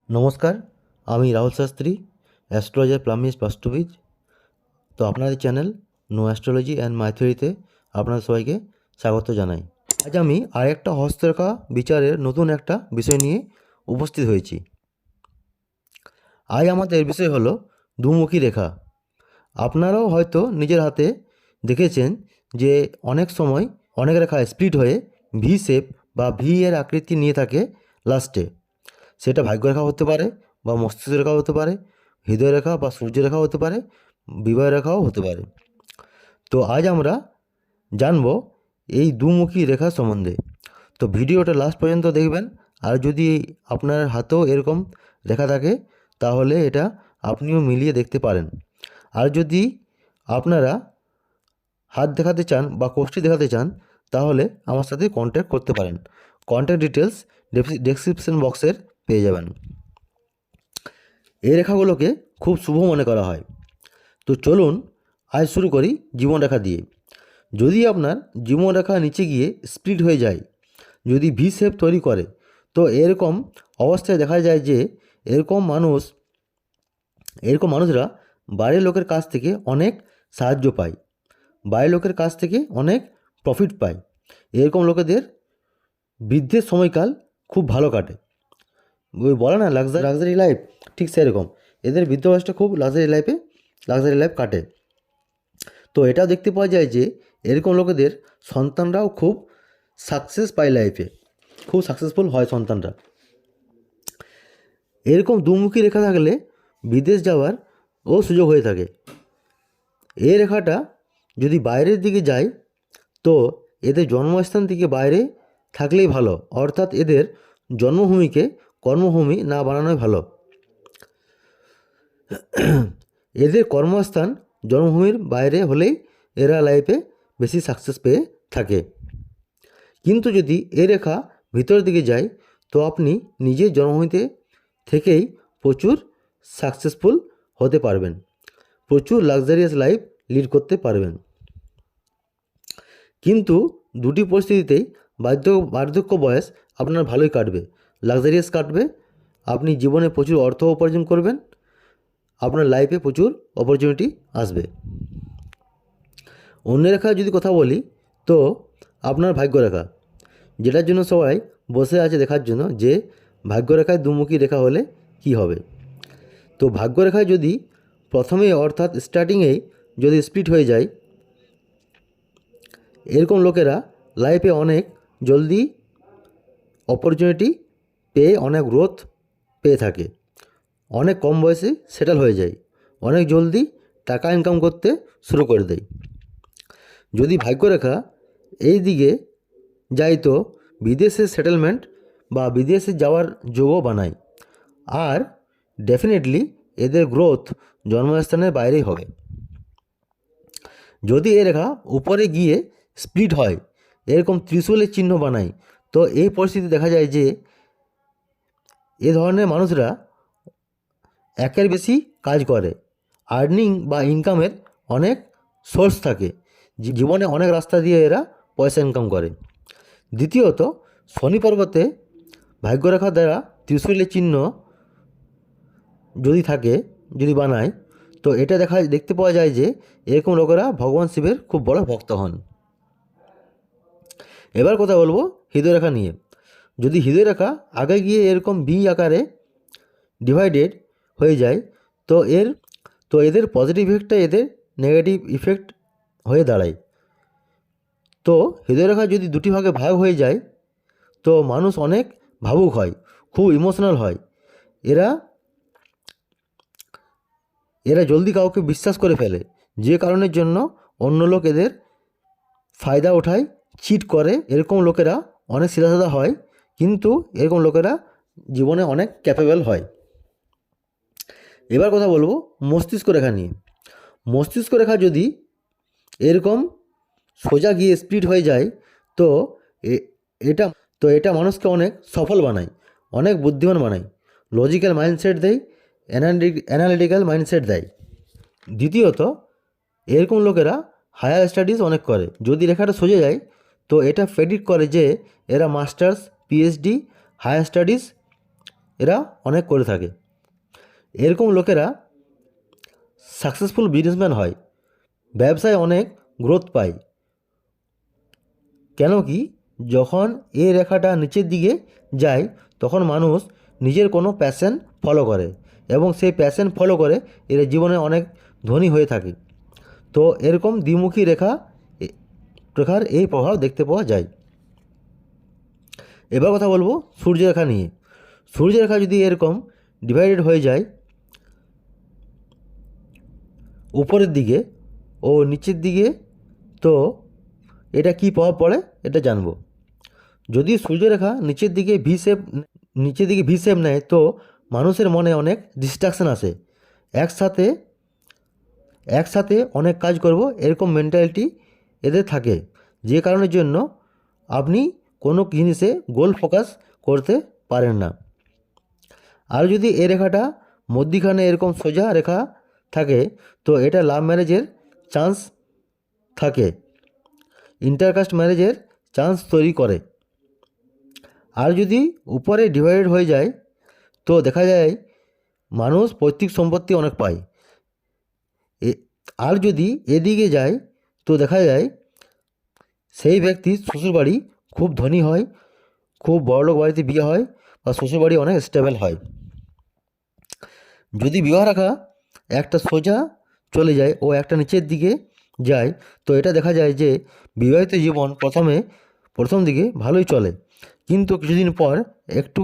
নমস্কার, আমি রাহুল শাস্ত্রী, অ্যাস্ট্রোলজার প্লামিস বাস্তুবিদ। তো আপনাদের channel know astrology and my থিওরিতে আপনাদের সবাইকে স্বাগত জানাই। আজ আমি আরেকটা হস্তরেখা বিচারের নতুন একটা বিষয় নিয়ে উপস্থিত হয়েছি। আজ আমাদের বিষয় হলো দুমুখী রেখা। আপনারাও হয়তো নিজের হাতে দেখেছেন যে অনেক সময় অনেক রেখা স্প্লিট হয়ে ভি শেপ বা ভি এর আকৃতি নিয়ে থাকে লাস্টে। সেটা ভাগ্যরেখা হতে পারে বা মস্তিষ্ক রেখা হতে পারে, হৃদয় রেখা বা সূর্যরেখা হতে পারে, বিবাহ রেখাও হতে পারে। তো আজ আমরা জানব এই দুমুখী রেখা সম্বন্ধে। তো ভিডিওটা লাস্ট পর্যন্ত দেখবেন। আর যদি আপনার হাতেও এরকম রেখা থাকে তাহলে এটা আপনিও মিলিয়ে দেখতে পারেন। আর যদি আপনারা হাত দেখাতে চান বা কোষ্ঠী দেখাতে চান তাহলে আমার সাথে কন্ট্যাক্ট করতে পারেন। কন্ট্যাক্ট ডিটেলস ডেসক্রিপশন বক্সের পেয়ে যাবেন। এই রেখাগুলোকে খুব শুভ মনে করা হয়। তো চলুন আজ শুরু করি জীবনরেখা দিয়ে। যদি আপনার জীবনরেখা নিচে গিয়ে স্প্লিট হয়ে যায়, যদি ভি শেপ তৈরি করে, তো এরকম অবস্থায় দেখা যায় যে এরকম মানুষরা বাইরের লোকের কাছ থেকে অনেক সাহায্য পায়, বাইরের লোকের কাছ থেকে অনেক প্রফিট পায়। এরকম লোকেদের বৃদ্ধের সময়কাল খুব ভালো কাটে। ওই বলে না লাক্সারি লাইফ, ঠিক সেরকম এদের বৃদ্ধ বয়সটা খুব লাক্সারি লাইফ কাটে। তো এটাও দেখতে পাওয়া যায় যে এরকম লোকেদের সন্তানরাও খুব সাকসেস পায় লাইফে, খুব সাকসেসফুল হয় সন্তানরা। এরকম দুমুখী রেখা থাকলে বিদেশ যাওয়ার ও সুযোগ হয়ে থাকে। এই রেখাটা যদি বাইরের দিকে যায় তো এদের জন্মস্থান থেকে বাইরে থাকলেই ভালো, অর্থাৎ এদের জন্মভূমিকে কর্মভূমি না বানানোই ভালো। এদের কর্মস্থান জন্মভূমির বাইরে হলেই এরা লাইফে বেশি সাকসেস পেয়ে থাকে। কিন্তু যদি এ রেখা ভিতরের দিকে যায় তো আপনি নিজের জন্মভূমিতে থেকেই প্রচুর সাকসেসফুল হতে পারবেন, প্রচুর লাক্সারিয়াস লাইফ লিড করতে পারবেন। কিন্তু দুটি পরিস্থিতিতেই বার্ধক্য বয়স আপনার ভালোই কাটবে, লাক্সারিয়াস কাটবে। আপনি জীবনে প্রচুর অর্থ উপার্জন করবেন, আপনার লাইফে প্রচুর অপরচুনিটি আসবে। অন্য রেখা যদি কথা বলি তো আপনার ভাগ্যরেখা, যেটার জন্য সবাই বসে আছে দেখার জন্য যে ভাগ্যরেখায় দুমুখী রেখা হলে কি হবে। তো ভাগ্যরেখায় যদি প্রথমে অর্থাৎ স্টার্টিংয়েই যদি স্প্লিট হয়ে যায়, এরকম লোকেরা লাইফে অনেক জলদি অপরচুনিটি পেয়ে অনেক গ্রোথ পেয়ে থাকে, অনেক কম বয়সে সেটেল হয়ে যায়, অনেক জলদি টাকা ইনকাম করতে শুরু করে দেয়। যদি ভাগ্যরেখা এই দিকে যায় তো বিদেশে সেটেলমেন্ট বা বিদেশে যাওয়ার যোগও বানায়। আর ডেফিনেটলি এদের গ্রোথ জন্মস্থানের বাইরেই হবে। যদি এ রেখা উপরে গিয়ে স্প্লিট হয়, এরকম ত্রিশূলের চিহ্ন বানায়, তো এই পরিস্থিতি দেখা যায় যে এ ধরনের মানুষরা একের বেশি কাজ করে, আর্নিং বা ইনকামের অনেক সোর্স থাকে, জীবনে অনেক রাস্তা দিয়ে এরা পয়সা ইনকাম করে। দ্বিতীয়ত, শনি পর্বতে ভাগ্যরেখা দ্বারা ত্রিশূলের চিহ্ন যদি থাকে, যদি বানায়, তো এটা দেখতে পাওয়া যায় যে এরকম লোকেরা ভগবান শিবের খুব বড় ভক্ত হন। এবার কথা বলবো হৃদয়রেখা নিয়ে। যদি হৃদয়রেখা আগে গিয়ে এরকম ভি আকারে ডিভাইডেড হয়ে যায় তো এদের পজিটিভ ইফেক্টটা এদের নেগেটিভ ইফেক্ট হয়ে দাঁড়ায়। তো হৃদয়রেখা যদি দুটি ভাগে ভাগ হয়ে যায় তো মানুষ অনেক ভাবুক হয়, খুব ইমোশনাল হয়। এরা জলদি কাউকে বিশ্বাস করে ফেলে, যে কারণের জন্য অন্য লোক এদের ফায়দা ওঠায়, চিট করে। এরকম লোকেরা অনেক সিধাসাধা হয়, কিন্তু এরকম লোকেরা জীবনে অনেক ক্যাপেবল হয়। এবার কথা বলবো মস্তিষ্ক রেখা নিয়ে। মস্তিষ্ক রেখা যদি এরকম সোজা গিয়ে স্প্লিট হয়ে যায় তো এটা এটা মানুষকে অনেক সফল বানায়, অনেক বুদ্ধিমান বানায়, লজিক্যাল মাইন্ডসেট দেয়, অ্যানালিটিক্যাল মাইন্ডসেট দেয়। দ্বিতীয়ত, এরকম লোকেরা হায়ার স্টাডিজ অনেক করে। যদি রেখাটা সোজা যায় তো এটা প্রেডিক্ট করে যে এরা মাস্টার্স, পিএইচডি, হায়ার স্টাডিজ এরা অনেক করে থাকে। এরকম লোকেরা সাকসেসফুল বিজনেসম্যান হয়, ব্যবসায় অনেক গ্রোথ পায়। কেন কি, যখন এই রেখাটা নিচের দিকে যায় তখন মানুষ নিজের কোনো প্যাশন ফলো করে এবং সেই প্যাশন ফলো করে এরা জীবনে অনেক ধনী হয়ে থাকে। তো এরকম দ্বিমুখী রেখার এই প্রভাব দেখতে পাওয়া যায়। এবার কথা বলবো সূর্যরেখা নিয়ে। সূর্যরেখা যদি এরকম ডিভাইডেড হয়ে যায় উপরের দিকে ও নিচের দিকে, তো এটা কি প্রভাব পড়ে এটা জানবো। যদি সূর্যরেখা নিচের দিকে ভি শেপ নেয় তো মানুষের মনে অনেক ডিস্ট্রাকশন আসে, একসাথে একসাথে অনেক কাজ করব এরকম মেন্টালিটি এদের থাকে, যে কারণের জন্য আপনি কোনো জিনিসে গোল ফোকাস করতে পারেন না। আর যদি এই রেখাটা মধ্যিখানে এরকম সোজা রেখা থাকে তো এটা লাভ ম্যারেজের চান্স থাকে, ইন্টারকাস্ট ম্যারেজের চান্স তৈরি করে। আর যদি উপরে ডিভাইডেড হয়ে যায় তো দেখা যায় মানুষ পৈতৃক সম্পত্তি অনেক পায়। আর যদি এদিকে যায় তো দেখা যায় সেই ব্যক্তির শ্বশুরবাড়ি খুব ধনী হয়, খুব বড়লোক বাড়িতে বিয়ে হয় বা শ্বশুরবাড়ি অনেক স্টেবল হয়। যদি বিবাহ রেখা একটা সোজা চলে যায় ও একটা নিচের দিকে যায় তো এটা দেখা যায় যে বিবাহিত জীবন প্রথম দিকে ভালোই চলে, কিন্তু কিছুদিন পর একটু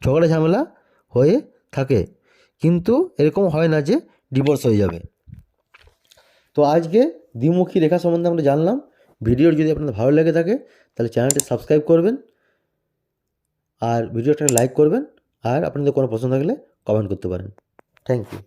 ঝগড়া ঝামেলা হয়ে থাকে, কিন্তু এরকম হয় না যে ডিভোর্স হয়ে যাবে। তো আজকে দ্বিমুখী রেখা সম্বন্ধে আমরা জানলাম। ভিডিওর যদি আপনাদের ভালো লেগে থাকে তাহলে চ্যানেলটি সাবস্ক্রাইব করবেন আর ভিডিওটা লাইক করবেন, আর আপনাদের কোনো পছন্দ থাকলে কমেন্ট করতে পারেন। Thank you.